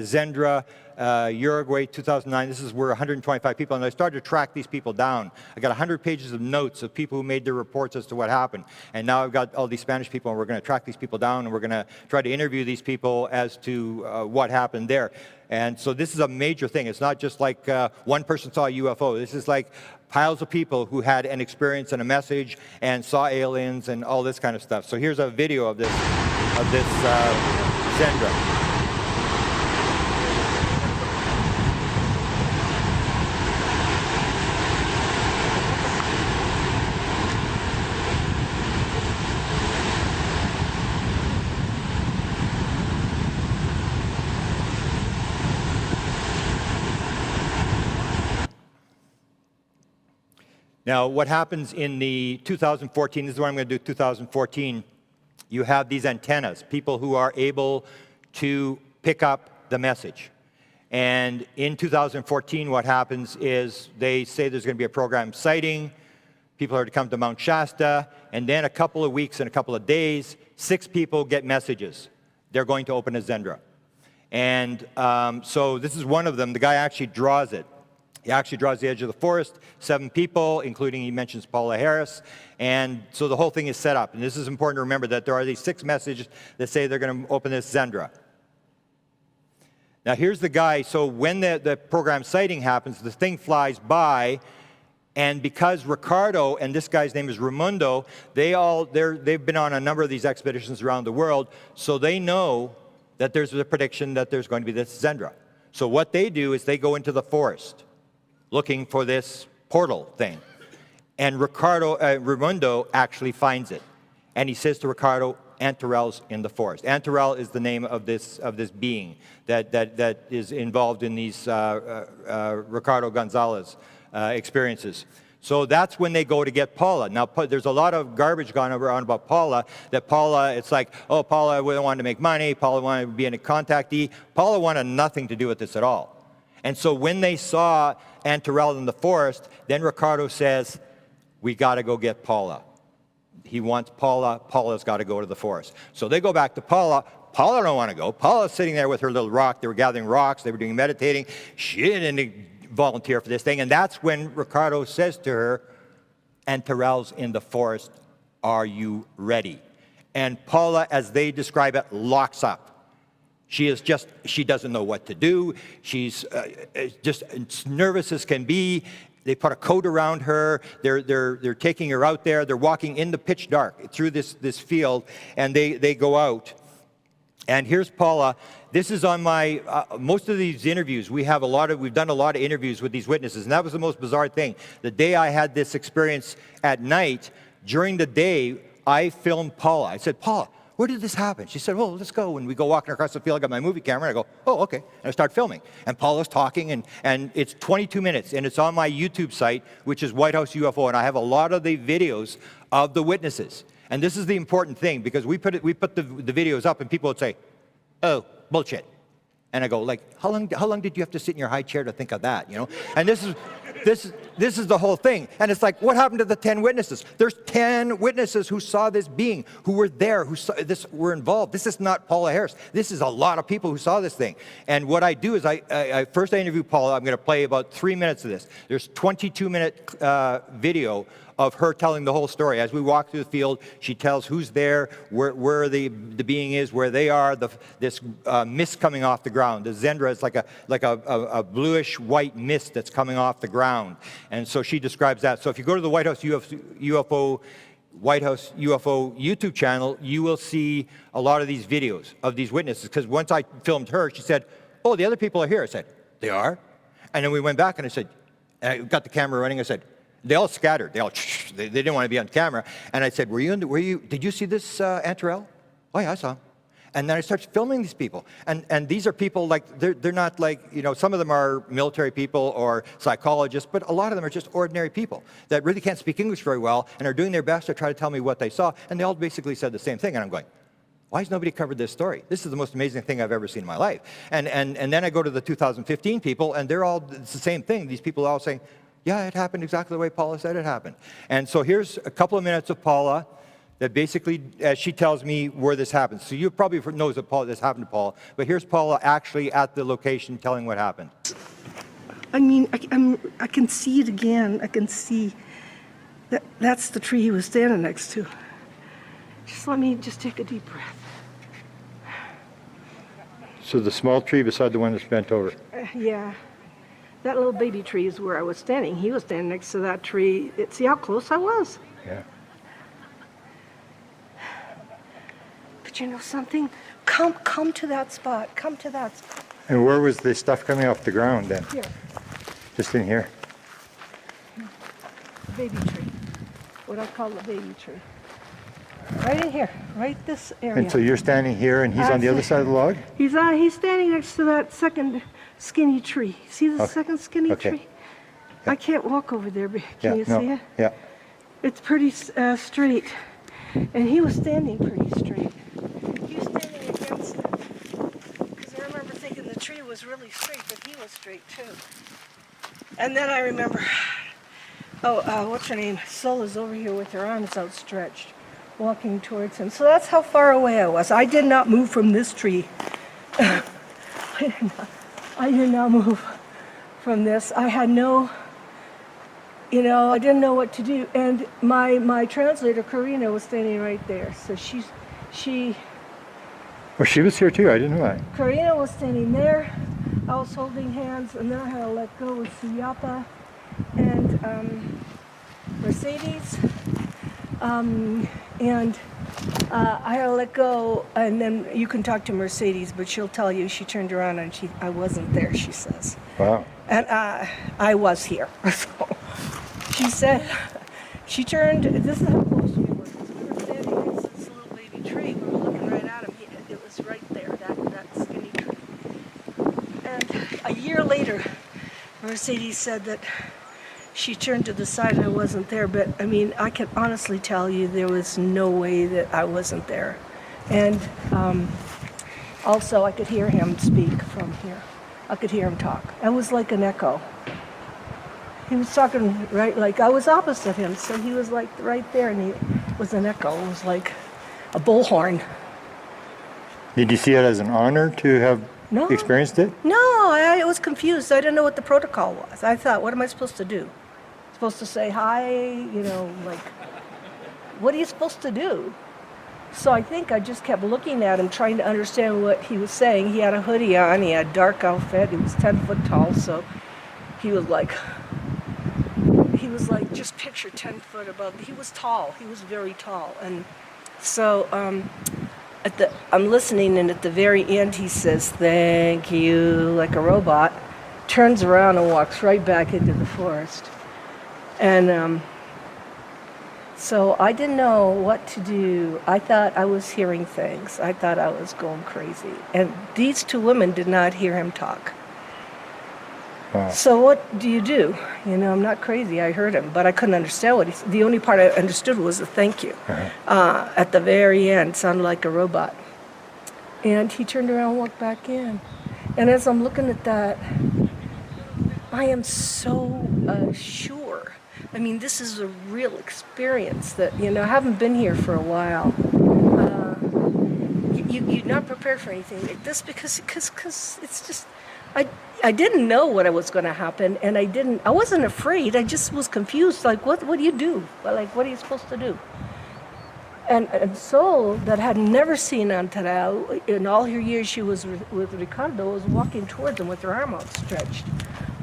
zendra, Uruguay, 2009. This is where 125 people, and I started to track these people down. I got 100 pages of notes of people who made their reports as to what happened. And now I've got all these Spanish people, and we're going to track these people down, and we're going to try to interview these people as to what happened there. And so this is a major thing. It's not just like one person saw a UFO. This is like piles of people who had an experience and a message and saw aliens and all this kind of stuff. So here's a video of this zendra. Now, what happens in the 2014, this is what I'm going to do, 2014, you have these antennas, people who are able to pick up the message. And in 2014, what happens is they say there's going to be a program sighting, people are to come to Mount Shasta, and then a couple of weeks and a couple of days, 6 people get messages. They're going to open a zendra. And so this is one of them. The guy actually draws it. He actually draws the edge of the forest, 7 people, including, he mentions Paula Harris. And so the whole thing is set up. And this is important to remember, that there are these 6 messages that say they're going to open this zendra. Now here's the guy. So when the program sighting happens, the thing flies by, and because Ricardo and this guy's name is Raimundo, they've been on a number of these expeditions around the world, so they know that there's a prediction that there's going to be this zendra. So what they do is they go into the forest looking for this portal thing. And Raimundo actually finds it. And he says to Ricardo, Antarels in the forest. Antarel is the name of this being that is involved in these Ricardo Gonzalez experiences. So that's when they go to get Paula. Now, there's a lot of garbage gone around about Paula, that Paula, it's like, oh, Paula wanted to make money, Paula wanted to be in a contactee. Paula wanted nothing to do with this at all. And so when they saw Antarel in the forest, then Ricardo says, we got to go get Paula. He wants Paula. Paula's got to go to the forest. So they go back to Paula. Paula don't want to go. Paula's sitting there with her little rock. They were gathering rocks. They were doing meditating. She didn't volunteer for this thing. And that's when Ricardo says to her, Antarel's in the forest. Are you ready? And Paula, as they describe it, locks up. She doesn't know what to do. She's just as nervous as can be. They put a coat around her. They're taking her out there. They're walking in the pitch dark through this field, and they go out. And here's Paula. This is on my most of these interviews. We've done a lot of interviews with these witnesses, and that was the most bizarre thing. The day I had this experience at night, during the day, I filmed Paula. I said, Paula, where did this happen? She said, well, let's go. And we go walking across the field. I got my movie camera. And I go, oh, okay. And I start filming. And Paula's talking, and it's 22 minutes. And it's on my YouTube site, which is White House UFO. And I have a lot of the videos of the witnesses. And this is the important thing, because we put the videos up, and people would say, oh, bullshit. And I go, like, how long did you have to sit in your high chair to think of that, you know? And this is the whole thing. And it's like, what happened to the 10 witnesses? There's 10 witnesses who saw this being, who were there, who saw this, were involved. This is not Paula Harris. This is a lot of people who saw this thing. And what I do is I first interview Paula. I'm going to play about 3 minutes of this. There's 22-minute video of her telling the whole story. As we walk through the field, she tells who's there, where the being is, where they are, this mist coming off the ground. The zendra is like a bluish-white mist that's coming off the ground. And so she describes that. So if you go to the White House UFO YouTube channel, you will see a lot of these videos of these witnesses. Because once I filmed her, she said, oh, the other people are here. I said, they are? And then we went back, and I said, and I got the camera running. I said, they all scattered. They didn't want to be on camera. And I said, did you see this Antarel? Oh, yeah, I saw him. And then I started filming these people. And these are people, like, they're not like, you know, some of them are military people or psychologists, but a lot of them are just ordinary people that really can't speak English very well and are doing their best to try to tell me what they saw. And they all basically said the same thing. And I'm going, why has nobody covered this story? This is the most amazing thing I've ever seen in my life. And then I go to the 2015 people, and it's the same thing. These people are all saying, yeah, it happened exactly the way Paula said it happened. And so here's a couple of minutes of Paula that basically, as she tells me where this happened. So you probably know that this happened to Paula, but here's Paula actually at the location telling what happened. I mean, I can see it again. I can see that's the tree he was standing next to. Just let me just take a deep breath. So the small tree beside the one that's bent over. Yeah. That little baby tree is where I was standing. He was standing next to that tree. See how close I was? Yeah. But you know something? Come to that spot. Come to that spot. And where was the stuff coming off the ground then? Here. Just in here? Baby tree. What I call the baby tree. Right in here. Right this area. And so you're standing here, and he's on the other side of the log? He's standing next to that second skinny tree. See the second skinny tree? Yeah. I can't walk over there, but can you see it? Yeah. It's pretty straight. And he was standing pretty straight. He was standing against it. Because I remember thinking the tree was really straight, but he was straight too. And then I remember, what's her name? Sola's over here with her arms outstretched, walking towards him. So that's how far away I was. I did not move from this tree. I did not move from this. I had no, I didn't know what to do. And my translator, Karina, was standing right there. So she... Well, she was here too. I didn't know that. Karina was standing there. I was holding hands, and then I had to let go with Siyapa and Mercedes. I had to let go, and then you can talk to Mercedes, but she'll tell you she turned around and I wasn't there, she says. Wow. And I was here. So she said, she turned, this is how close we were, because we were standing next to this little baby tree. Mercedes said that she turned to the side and I wasn't there, but I mean, I can honestly tell you there was no way that I wasn't there. And also, I could hear him speak from here. I could hear him talk. It was like an echo. He was talking right, like I was opposite him, so he was like right there, and it was an echo. It was like a bullhorn. Did you see it as an honor to have No. experienced it? No, I was confused. I didn't know what the protocol was. I thought, what am I supposed to do? Supposed to say hi, you know, like, what are you supposed to do? So I think I just kept looking at him, trying to understand what he was saying. He had a hoodie on, he had a dark outfit, he was 10 foot tall, so he was like, just picture 10 foot above. He was tall, he was very tall. And so I'm listening, and at the very end he says, thank you, like a robot, turns around and walks right back into the forest. And so I didn't know what to do. I thought I was hearing things. I thought I was going crazy. And these two women did not hear him talk. Wow. So what do? You know, I'm not crazy. I heard him, but I couldn't understand what he said. The only part I understood was a thank you. At the very end, sounded like a robot. And he turned around and walked back in. And as I'm looking at that, I am so sure. I mean, this is a real experience that, you know, I haven't been here for a while. You're not prepared for anything like this because it's just, I didn't know what was going to happen, and I wasn't afraid. I just was confused. Like, what do you do? Like, what are you supposed to do? And Sol, that had never seen Antara, in all her years she was with Ricardo, was walking towards him with her arm outstretched.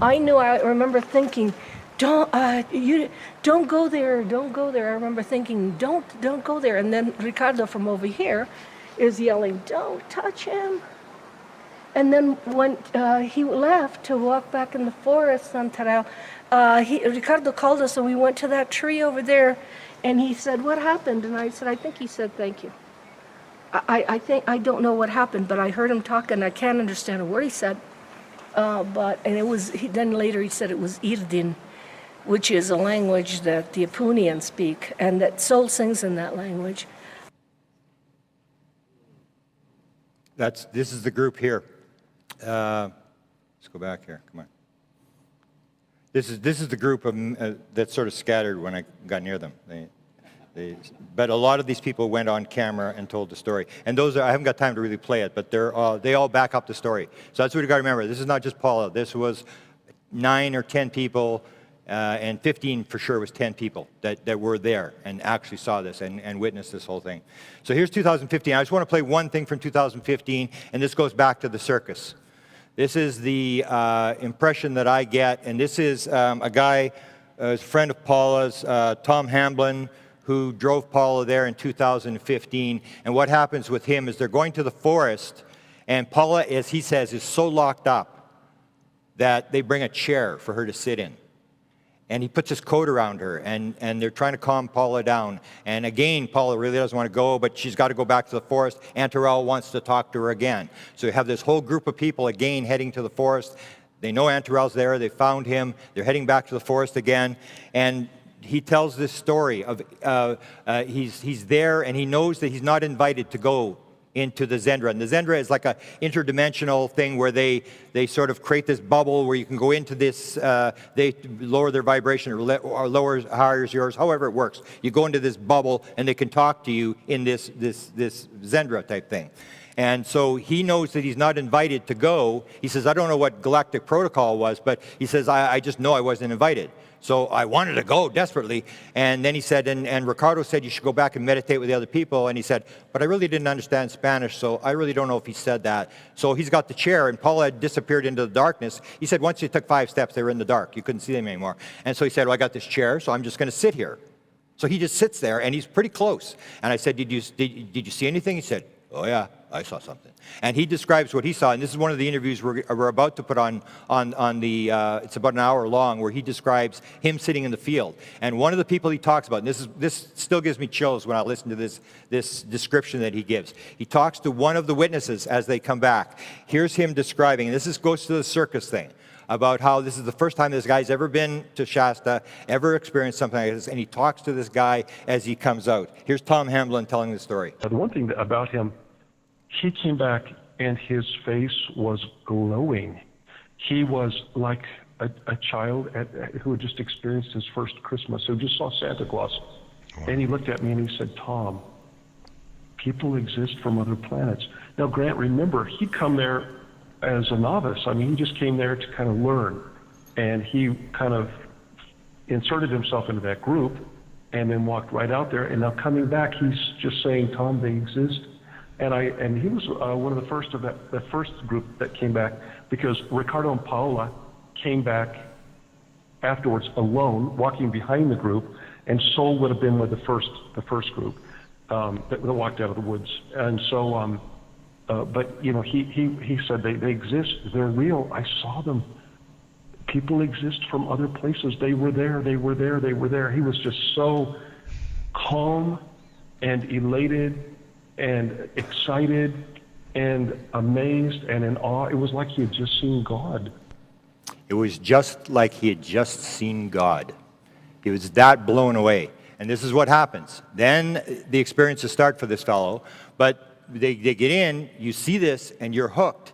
I remember thinking, don't go there, don't go there. I remember thinking, don't go there. And then Ricardo from over here is yelling, don't touch him. And then when he left to walk back in the forest on Tarao, Ricardo called us and we went to that tree over there, and he said, what happened? And I said, I think he said thank you. I don't know what happened, but I heard him talk and I can't understand a word he said. Then later he said it was Irdin, which is a language that the Apunians speak, and that Sol sings in that language. This is the group here. Let's go back here. Come on. This is the group of that's sort of scattered when I got near them. But a lot of these people went on camera and told the story. And I haven't got time to really play it, but they all back up the story. So that's what you got to remember. This is not just Paula. This was 9 or 10 people, and 15 for sure was 10 people that were there and actually saw this and witnessed this whole thing. So here's 2015. I just want to play one thing from 2015, and this goes back to the circus. This is the impression that I get, and this is a guy, a friend of Paula's, Tom Hamblin, who drove Paula there in 2015. And what happens with him is they're going to the forest, and Paula, as he says, is so locked up that they bring a chair for her to sit in. And he puts his coat around her, and they're trying to calm Paula down. And again, Paula really doesn't want to go, but she's got to go back to the forest. Antarel wants to talk to her again. So you have this whole group of people again heading to the forest. They know Antarel's there. They found him. They're heading back to the forest again. And he tells this story of he's there, and he knows that he's not invited to go into the zendra. And the zendra is like a interdimensional thing where they sort of create this bubble where you can go into this, they lower their vibration or lower, higher yours, however it works. You go into this bubble and they can talk to you in this zendra type thing. And so he knows that he's not invited to go. He says, I don't know what galactic protocol was, but he says, I just know I wasn't invited. So I wanted to go desperately. And then he said, and Ricardo said, you should go back and meditate with the other people. And he said, but I really didn't understand Spanish, so I really don't know if he said that. So he's got the chair, and Paula had disappeared into the darkness. He said once you took 5 steps, they were in the dark. You couldn't see them anymore. And so he said, well, I got this chair, so I'm just going to sit here. So he just sits there, and he's pretty close. And I said, did you see anything? He said, oh, yeah, I saw something. And he describes what he saw, and this is one of the interviews we're about to put on the, it's about an hour long, where he describes him sitting in the field. And one of the people he talks about, and this still gives me chills when I listen to this description that he gives. He talks to one of the witnesses as they come back. Here's him describing, and this goes to the circus thing. about how this is the first time this guy's ever been to Shasta, ever experienced something like this, and he talks to this guy as he comes out. Here's Tom Hamblin telling the story. The one thing about him, he came back and his face was glowing. He was like a child who had just experienced his first Christmas, who just saw Santa Claus. Wow. And he looked at me and he said, Tom, people exist from other planets. Now, Grant, remember, he'd come there as a novice. I mean, he just came there to kind of learn. And he kind of inserted himself into that group and then walked right out there. And now coming back, he's just saying, Tom, they exist. And he was one of the first of the first group that came back, because Ricardo and Paula came back afterwards alone, walking behind the group, and Sol would have been with the first group that walked out of the woods. And so, but you know, he said they exist, they're real. I saw them. People exist from other places. They were there. They were there. They were there. He was just so calm and elated and excited and amazed and in awe. It was like he had just seen God. It was just like he had just seen God. He was that blown away. And this is what happens. Then the experiences start for this fellow, but they get in, you see this, and you're hooked.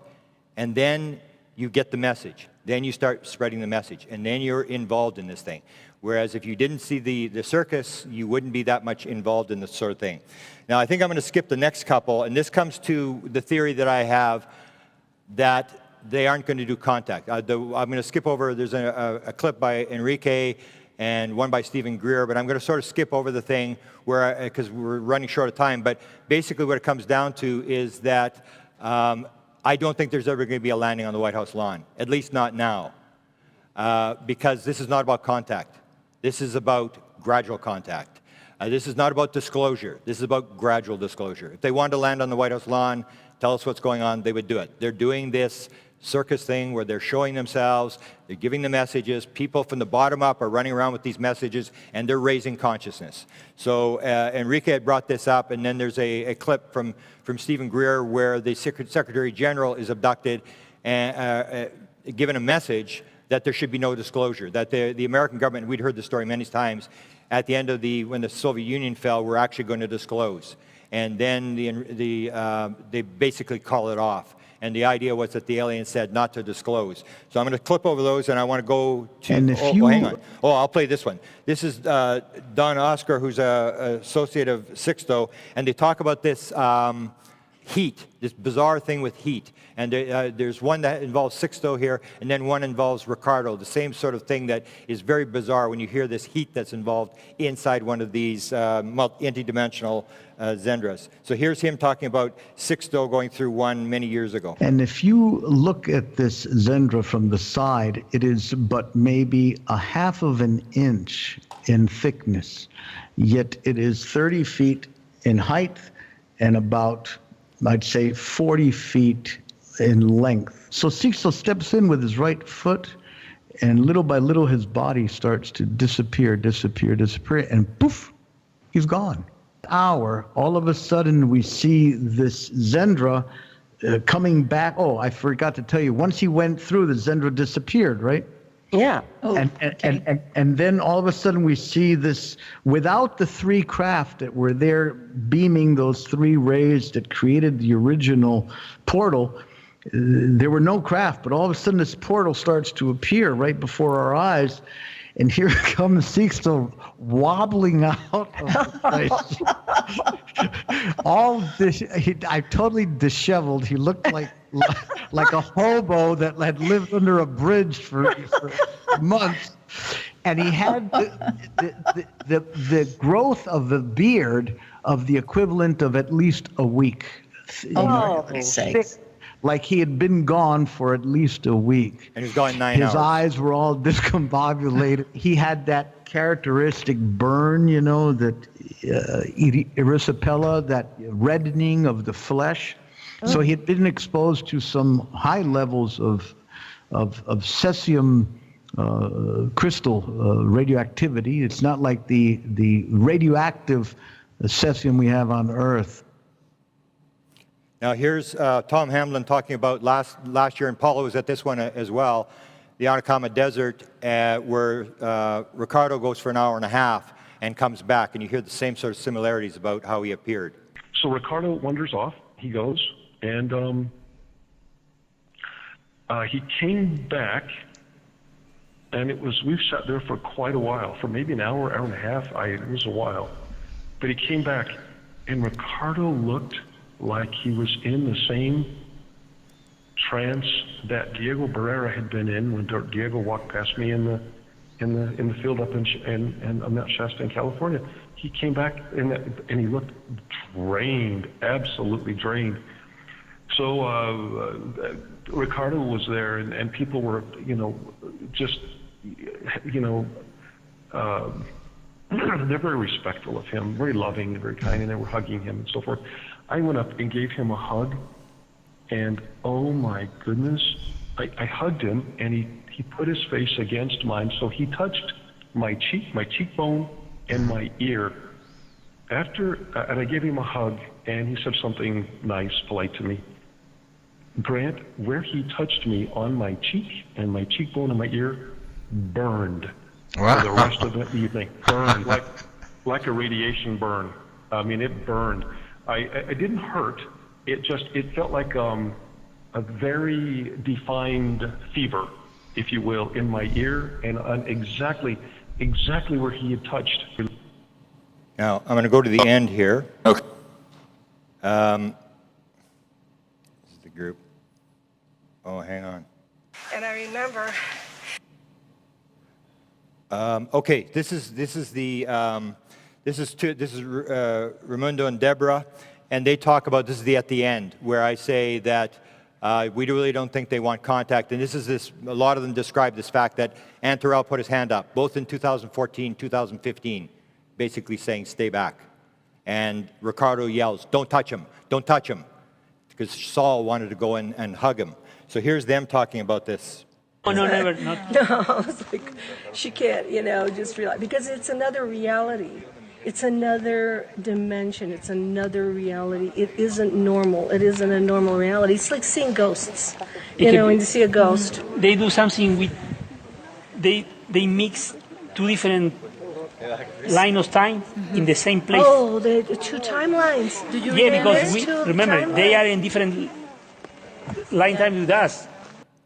And then you get the message. Then you start spreading the message. And then you're involved in this thing. Whereas if you didn't see the circus, you wouldn't be that much involved in this sort of thing. Now, I think I'm going to skip the next couple, and this comes to the theory that I have that they aren't going to do contact. I'm going to skip over, there's a clip by Enrique and one by Stephen Greer, but I'm going to sort of skip over the thing where, because we're running short of time, but basically what it comes down to is that I don't think there's ever going to be a landing on the White House lawn, at least not now, because this is not about contact. This is about gradual contact. This is not about disclosure. This is about gradual disclosure. If they wanted to land on the White House lawn, tell us what's going on, they would do it. They're doing this circus thing where they're showing themselves, they're giving the messages, people from the bottom up are running around with these messages, and they're raising consciousness. So Enrique had brought this up, and then there's a clip from Stephen Greer where the Secretary General is abducted and given a message that there should be no disclosure, that the American government, we'd heard the story many times, at the end of when the Soviet Union fell, we're actually going to disclose. And then they basically call it off. And the idea was that the alien said not to disclose. So I'm going to clip over those, and I want to go to, hang on. Oh, I'll play this one. This is Don Oscar, who's an associate of Sixto, and they talk about this heat, this bizarre thing with heat. And there's one that involves Sixto here, and then one involves Ricardo, the same sort of thing that is very bizarre when you hear this heat that's involved inside one of these multi-dimensional zendras. So here's him talking about Sixto going through one many years ago. And if you look at this zendra from the side, it is but maybe a half of an inch in thickness, yet it is 30 feet in height and about, I'd say, 40 feet in length. So Sixto steps in with his right foot, and little by little his body starts to disappear, and poof, he's gone. All of a sudden we see this zendra coming back. Oh, I forgot to tell you, once he went through, the zendra disappeared, right? Yeah. And then all of a sudden we see this, without the three craft that were there beaming those three rays that created the original portal, there were no craft, but all of a sudden this portal starts to appear right before our eyes, and here comes Sixto wobbling out of the place. All this, I totally disheveled. He looked like a hobo that had lived under a bridge for months, and he had the growth of the beard of the equivalent of at least a week. Oh, for sakes. Like he had been gone for at least a week. And he's gone 9 hours. His eyes were all discombobulated. He had that characteristic burn, you know, that erysipelas, that reddening of the flesh. So he had been exposed to some high levels of cesium crystal radioactivity. It's not like the radioactive cesium we have on Earth. Now here's Tom Hamblin talking about last year, and Paula was at this one as well. the Atacama Desert where Ricardo goes for an hour and a half and comes back, and you hear the same sort of similarities about how he appeared. So Ricardo wanders off. He goes, and he came back, and we've sat there for quite a while, for maybe an hour, hour and a half. It was a while. But he came back, and Ricardo looked like he was in the same trance that Diego Barrera had been in when Diego walked past me in the field up in Mount Shasta in California. He came back and he looked drained, absolutely drained. So Ricardo was there, and people were, they're very respectful of him, very loving, very kind, and they were hugging him and so forth. I went up and gave him a hug, and oh my goodness, I hugged him, and he put his face against mine, so he touched my cheekbone, and my ear. And I gave him a hug, and he said something nice, polite to me. Grant, where he touched me on my cheek and my cheekbone and my ear burned for the rest of the evening. Burned like a radiation burn. I mean, it burned. It didn't hurt. It felt like a very defined fever, if you will, in my ear, and on exactly where he had touched. Now, I'm going to go to the end here. Okay. This is the group. Oh, hang on. And I remember. Okay, this is Raimundo and Deborah, and they talk about, this is at the end, where I say that we really don't think they want contact, and a lot of them describe this fact that Antarel put his hand up, both in 2014, 2015, basically saying, stay back. And Ricardo yells, don't touch him, because Saul wanted to go in and hug him. So here's them talking about this. Oh, no, never, not. No, I was like, she can't, just realize, because it's another reality. It's another dimension. It's another reality. It isn't normal. It isn't a normal reality. It's like seeing ghosts. When you see a ghost. They do something with, they mix two different lines of time in the same place. Oh, the two timelines. Do you remember? Because they are in different line time with us.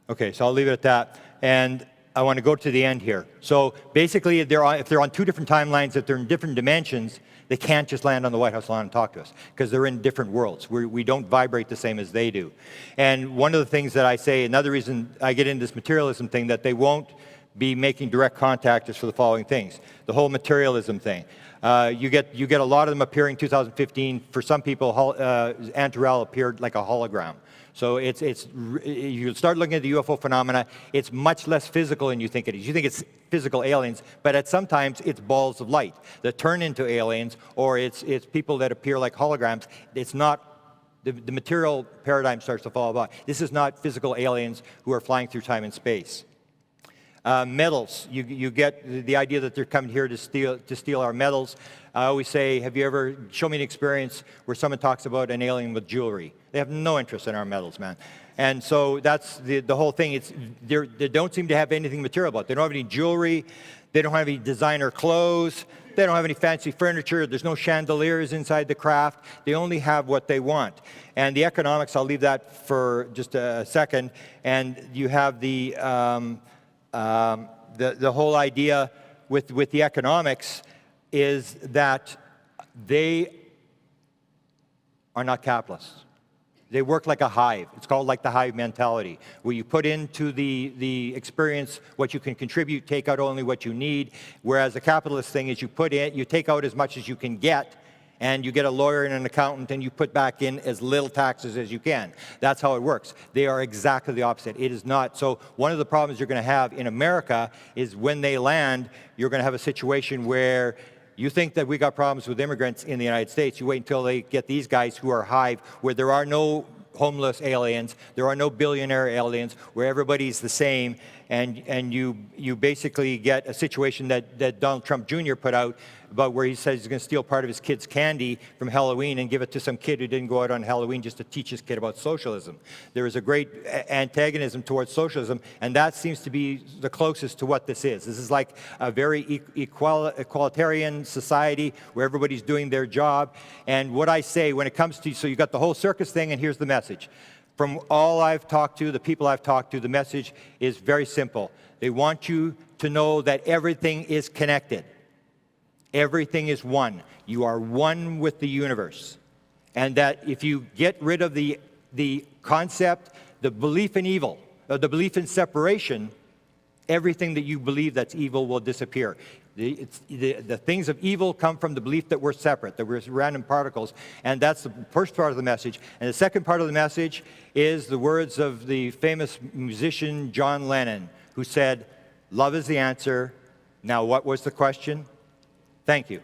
Okay, so I'll leave it at that. And I want to go to the end here. So basically, if they're on two different timelines, if they're in different dimensions, they can't just land on the White House lawn and talk to us, because they're in different worlds. We don't vibrate the same as they do. And one of the things that I say, another reason I get into this materialism thing, that they won't be making direct contact, is for the following things. The whole materialism thing. You get a lot of them appearing 2015. For some people, Antarel appeared like a hologram. So you start looking at the UFO phenomena, it's much less physical than you think it is. You think it's physical aliens, but sometimes it's balls of light that turn into aliens, or it's people that appear like holograms. It's not, the material paradigm starts to fall apart. This is not physical aliens who are flying through time and space. Metals, you get the idea that they're coming here to steal our metals. I always say, have you ever, show me an experience where someone talks about an alien with jewelry. They have no interest in our metals, man. And so that's the whole thing. They don't seem to have anything material about it. They don't have any jewelry. They don't have any designer clothes. They don't have any fancy furniture. There's no chandeliers inside the craft. They only have what they want. And the economics, I'll leave that for just a second. And you have the whole idea with the economics is that they are not capitalists. They work like a hive. It's called like the hive mentality, where you put into the experience what you can contribute, take out only what you need, whereas the capitalist thing is you take out as much as you can get, and you get a lawyer and an accountant, and you put back in as little taxes as you can. That's how it works. They are exactly the opposite. It is not. So one of the problems you're going to have in America is when they land, you're going to have a situation where you think that we got problems with immigrants in the United States. You wait until they get these guys who are hive, where there are no homeless aliens, there are no billionaire aliens, where everybody's the same, and you basically get a situation that Donald Trump Jr. put out about where he says he's going to steal part of his kid's candy from Halloween and give it to some kid who didn't go out on Halloween just to teach his kid about socialism. There is a great antagonism towards socialism, and that seems to be the closest to what this is. This is like a very equalitarian society where everybody's doing their job. And what I say when it comes to, so you got the whole circus thing, and here's the message. From all I've talked to, the people I've talked to, the message is very simple. They want you to know that everything is connected. Everything is one. You are one with the universe. And that if you get rid of the concept, the belief in evil, or the belief in separation, everything that you believe that's evil will disappear. The things of evil come from the belief that we're separate, that we're random particles, and that's the first part of the message. And the second part of the message is the words of the famous musician John Lennon, who said, "Love is the answer. Now what was the question?" Thank you.